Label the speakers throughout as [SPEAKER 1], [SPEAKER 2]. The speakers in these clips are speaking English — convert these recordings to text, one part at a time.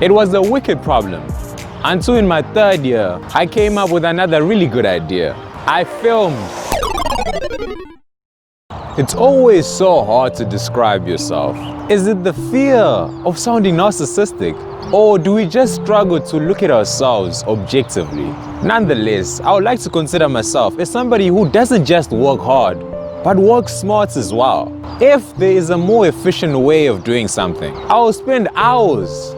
[SPEAKER 1] It was a wicked problem. Until in my third year, I came up with another really good idea. I filmed. It's always so hard to describe yourself. Is it the fear of sounding narcissistic? Or do we just struggle to look at ourselves objectively? Nonetheless, I would like to consider myself as somebody who doesn't just work hard, but work smart as well. If there is a more efficient way of doing something, I will spend hours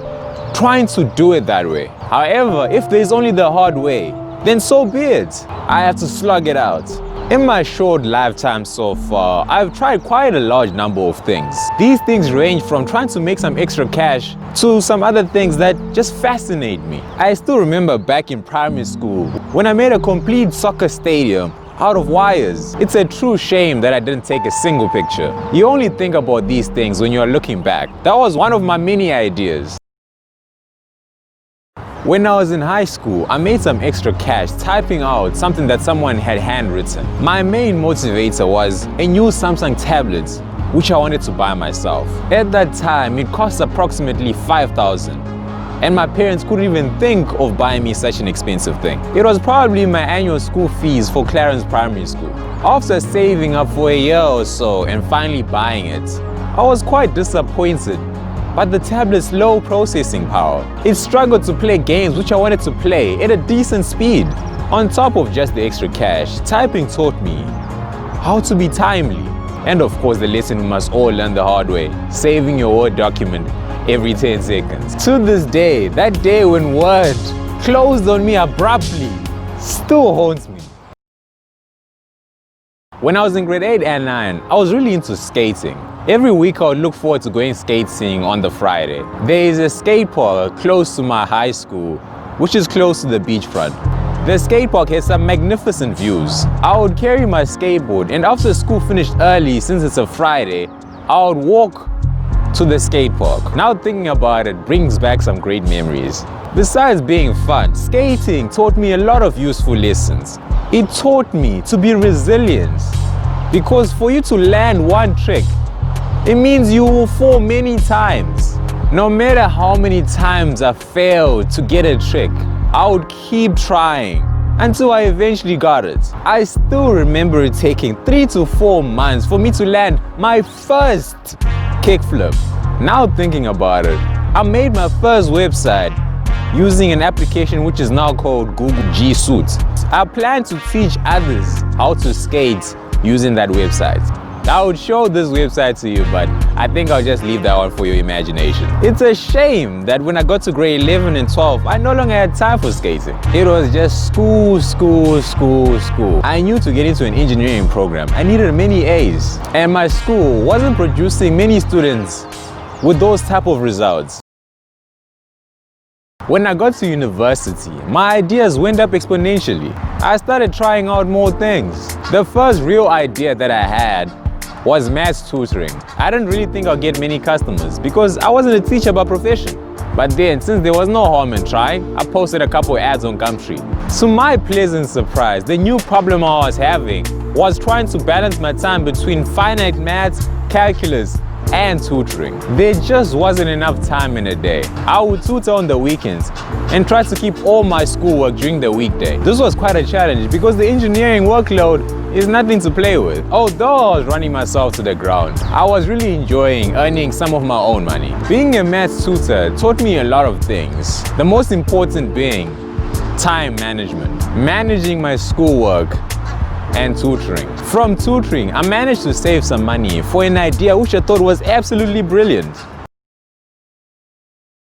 [SPEAKER 1] trying to do it that way. However, if there is only the hard way, then so be it. I have to slug it out. In my short lifetime so far, I've tried quite a large number of things. These things range from trying to make some extra cash to some other things that just fascinate me. I still remember back in primary school when I made a complete soccer stadium out of wires. It's a true shame that I didn't take a single picture. You only think about these things when you're looking back. That was one of my many ideas. When I was in high school, I made some extra cash typing out something that someone had handwritten. My main motivator was a new Samsung tablet, which I wanted to buy myself. At that time, it cost approximately 5,000, and my parents couldn't even think of buying me such an expensive thing. It was probably my annual school fees for Clarence Primary School. After saving up for a year or so and finally buying it, I was quite disappointed. But the tablet's low processing power. It struggled to play games which I wanted to play at a decent speed. On top of just the extra cash, typing taught me how to be timely. And of course the lesson we must all learn the hard way, saving your Word document every 10 seconds. To this day, that day when Word closed on me abruptly still haunts me. When I was in grade 8 and 9, I was really into skating. Every week I would look forward to going skating on the Friday. There is a skate park close to my high school, which is close to the beachfront. The skate park has some magnificent views. I would carry my skateboard, and after school finished early, since it's a Friday, I would walk to the skate park. Now thinking about it brings back some great memories. Besides being fun, skating taught me a lot of useful lessons. It taught me to be resilient, because for you to land one trick, it means you will fall many times. No matter how many times I failed to get a trick, I would keep trying until I eventually got it. I still remember it taking 3 to 4 months for me to land my first kickflip. Now thinking about it, I made my first website using an application which is now called Google G Suite. I plan to teach others how to skate using that website. I would show this website to you, but I think I'll just leave that one for your imagination. It's a shame that when I got to grade 11 and 12, I no longer had time for skating. It was just school. I knew to get into an engineering program, I needed many A's, and my school wasn't producing many students with those type of results. When I got to university, my ideas went up exponentially. I started trying out more things. The first real idea that I had was maths tutoring. I didn't really think I'd get many customers because I wasn't a teacher by profession. But then, since there was no harm in trying, I posted a couple ads on Gumtree. To my pleasant surprise, the new problem I was having was trying to balance my time between finite maths, calculus, and tutoring. There just wasn't enough time in a day. I would tutor on the weekends and try to keep all my schoolwork during the weekday. This was quite a challenge because the engineering workload is nothing to play with. Although I was running myself to the ground, I was really enjoying earning some of my own money. Being a maths tutor taught me a lot of things, the most important being time management, managing my schoolwork, and tutoring. From tutoring, I managed to save some money for an idea which I thought was absolutely brilliant.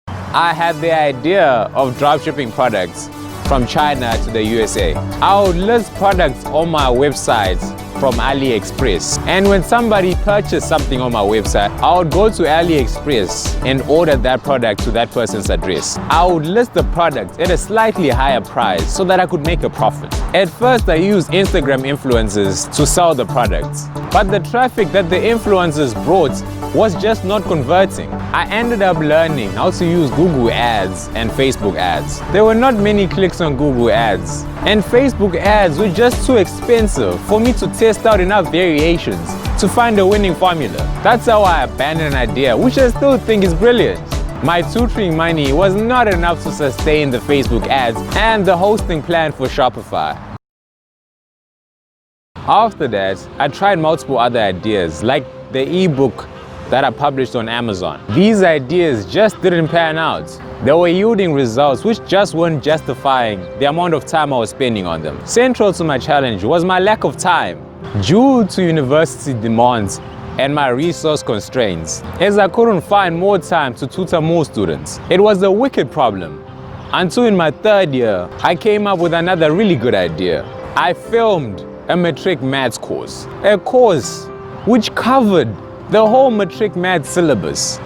[SPEAKER 1] I had the idea of dropshipping products from China to the USA. I would list products on my website from AliExpress, and when somebody purchased something on my website, I would go to AliExpress and order that product to that person's address. I would list the product at a slightly higher price so that I could make a profit. At first, I used Instagram influencers to sell the products, but the traffic that the influencers brought was just not converting. I ended up learning how to use Google ads and Facebook ads. There were not many clicks on Google ads, and Facebook ads were just too expensive for me to test out enough variations to find a winning formula. That's how I abandoned an idea which I still think is brilliant. My tutoring money was not enough to sustain the Facebook ads and the hosting plan for Shopify. After that, I tried multiple other ideas, like the ebook that I published on Amazon. These ideas just didn't pan out. They were yielding results which just weren't justifying the amount of time I was spending on them. Central to my challenge was my lack of time. Due to university demands and my resource constraints, as I couldn't find more time to tutor more students. It was a wicked problem. Until in my third year, I came up with another really good idea. I filmed a Matric maths course, a course which covered the whole Matric maths syllabus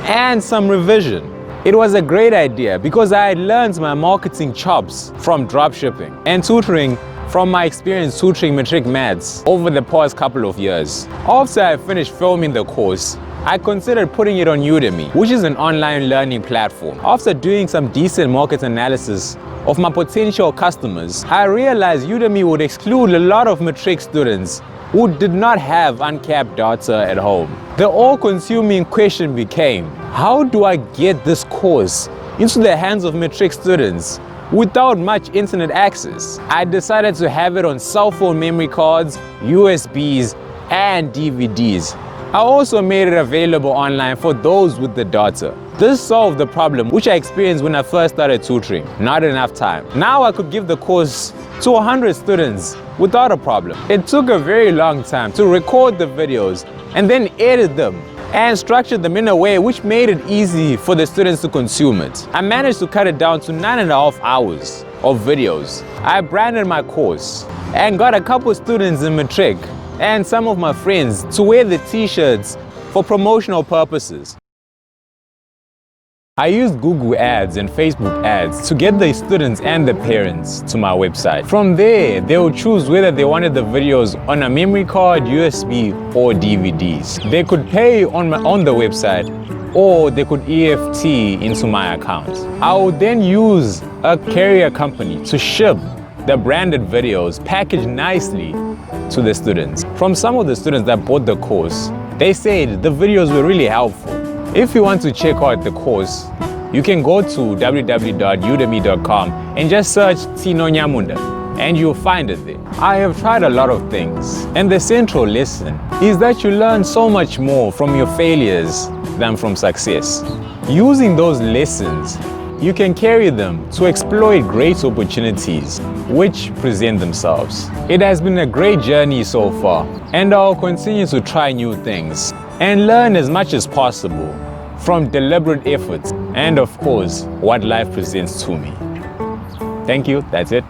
[SPEAKER 1] and some revision. It was a great idea because I had learned my marketing chops from dropshipping and tutoring from my experience tutoring Matric maths over the past couple of years. After I finished filming the course, I considered putting it on Udemy, which is an online learning platform. After doing some decent market analysis of my potential customers, I realized Udemy would exclude a lot of Matric students who did not have uncapped data at home. The all-consuming question became, how do I get this course into the hands of Matric students without much internet access? I decided to have it on cell phone memory cards, USBs, and DVDs. I also made it available online for those with the data. This solved the problem which I experienced when I first started tutoring. Not enough time. Now I could give the course to 100 students without a problem. It took a very long time to record the videos and then edit them and structure them in a way which made it easy for the students to consume it. I managed to cut it down to 9.5 hours of videos. I branded my course and got a couple students in Matric and some of my friends to wear the t-shirts for promotional purposes. I used Google Ads and Facebook ads to get the students and the parents to my website. From there, they would choose whether they wanted the videos on a memory card, USB, or DVDs. They could pay on the website, or they could EFT into my account. I would then use a carrier company to ship the branded videos packaged nicely to the students. From some of the students that bought the course, they said the videos were really helpful. If you want to check out the course, you can go to www.udemy.com and just search Tino Nyamunda and you'll find it there. I have tried a lot of things, and the central lesson is that you learn so much more from your failures than from success. Using those lessons, you can carry them to exploit great opportunities which present themselves. It has been a great journey so far, and I'll continue to try new things and learn as much as possible from deliberate efforts and, of course, what life presents to me. Thank you. That's it.